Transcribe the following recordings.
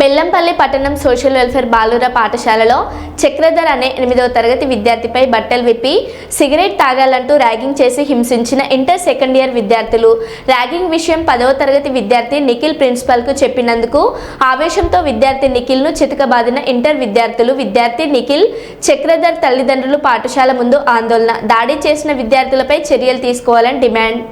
బెల్లంపల్లి పట్టణం social welfare బాలుర పాఠశాలలో చక్రధర్ అనే 8వ తరగతి విద్యార్థిపై బట్టలు విప్పి సిగరెట్ తాగాలంటూ ర్యాగింగ్ చేసి హింసించిన ఇంటర్ సెకండ్ ఇయర్ విద్యార్థులు. ర్యాగింగ్ విషయం 10వ తరగతి విద్యార్థి నిఖిల్ ప్రిన్సిపల్కు చెప్పినందుకు ఆవేశంతో విద్యార్థి నిఖిల్ను చితకబాదిన ఇంటర్ విద్యార్థులు. విద్యార్థి నిఖిల్, చక్రధర్ తల్లిదండ్రులు పాఠశాల ముందు ఆందోళన. దాడి చేసిన విద్యార్థులపై చర్యలు తీసుకోవాలని డిమాండ్.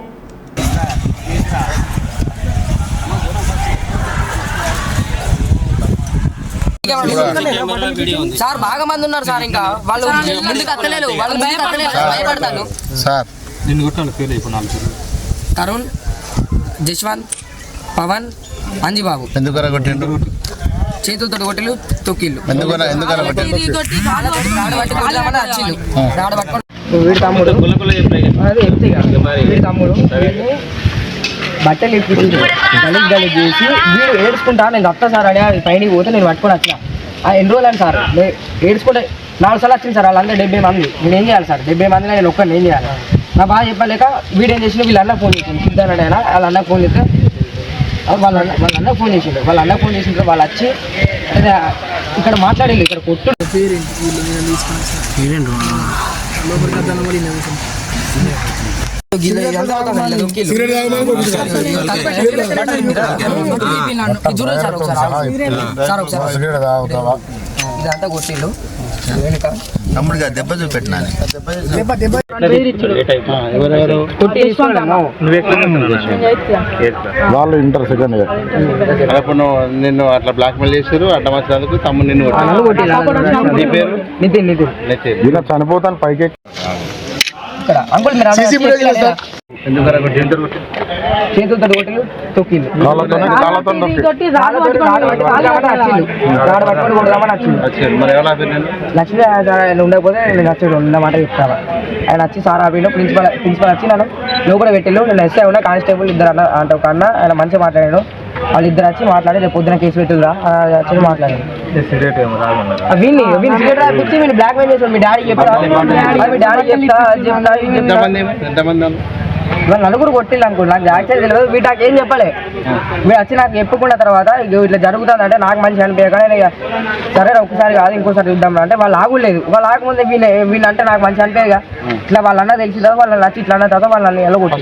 సార్ బాగా మంది ఉన్నారు సార్, ఇంకా వాళ్ళు ముందుకు అత్తలేరు, వాళ్ళు ముందుకు అత్తలేరు, భయపడతాను సార్. తరుణ్, జశ్వంత్, పవన్, అంజిబాబు చేతులతో కొట్టిలు, తొక్కిళ్ళు వీడి తమ్ముడు బట్టలు ఎక్కించి గలీజ్ చేసి వీడు ఏడ్చుకుంటా నేను వస్తా సార్ అని పైనకి పోతే నేను పట్టుకొని వచ్చిన. ఎన్ని రోజులు అని సార్ ఏడ్చుకుంటే 4 సార్లు వచ్చింది సార్. వాళ్ళందరూ 70 మంది. నేను ఏం చేయాలి సార్? 70 మందిలో నేను ఒక్కడిని ఏం చేయాలి? నా బాగా చెప్పలేక వీడేం చేసిన వీళ్ళ అన్న ఫోన్ చేసిండు. సిద్ధార్థ అయినా వాళ్ళ అన్న ఫోన్ చేస్తే వాళ్ళ అన్న ఫోన్ చేసిండు. వాళ్ళ అన్న ఫోన్ చేసిన వాళ్ళు వచ్చి ఇక్కడ మాట్లాడేది, ఇక్కడ కొట్టు ఇదంతా కొట్టిళ్ళు. తమ్ముడిగా దెబ్బ చూపెట్టినా వాళ్ళు ఇంటర్ సెకండ్ ఇయర్. అప్పుడు నిన్ను అట్లా బ్లాక్ మెయిల్ చేశారు, అడ్డం వచ్చినందుకు తమ్ముడు నిన్ను ఇలా చనిపోతాను పైకి. చేతులతో కొట్టిలు, తొక్కిళ్ళు లక్ష్మీ ఉండకపోతే నేను వచ్చాడు ఉన్నమాట చెప్తాను. ఆయన వచ్చి సార్ ఆపిలో ప్రిన్సిపల్ వచ్చి నన్ను లోపల పెట్టిళ్ళు. నేను ఎస్ఐ ఉన్నా, కానిస్టేబుల్ ఇద్దరు అన్న అంటే ఒక అన్న ఆయన మంచిగా మాట్లాడాను. వాళ్ళు ఇద్దరు వచ్చి మాట్లాడి రేపు పొద్దున కేసు పెట్టుదా వచ్చి మాట్లాడాను. వీళ్ళు సిగరెట్ రాపిచ్చి మీరు బ్లాక్ మెయిల్ చేసాడు. మీ డాడీ చెప్తా, మీ డాడీ చెప్తా. వాళ్ళు నలుగురు కొట్టిళ్ళు అనుకో. నాకు యాక్చువల్ తెలియదు. వీటికి ఏం చెప్పలే. మీరు వచ్చి నాకు చెప్పుకున్న తర్వాత ఇట్లా జరుగుతుంది అంటే నాకు మంచి అనిపించగానే సరే ఒకసారి కాదు ఇంకోసారి చూద్దాం అంటే వాళ్ళు ఆగులేదు. వాళ్ళు ఆగముందే వీళ్ళు అంటే నాకు మంచి అనిపించగా ఇట్లా వాళ్ళన్నా తెలిసిన తర్వాత వాళ్ళు నచ్చి ఇట్లా అన్న తర్వాత వాళ్ళని ఎలా కొట్టి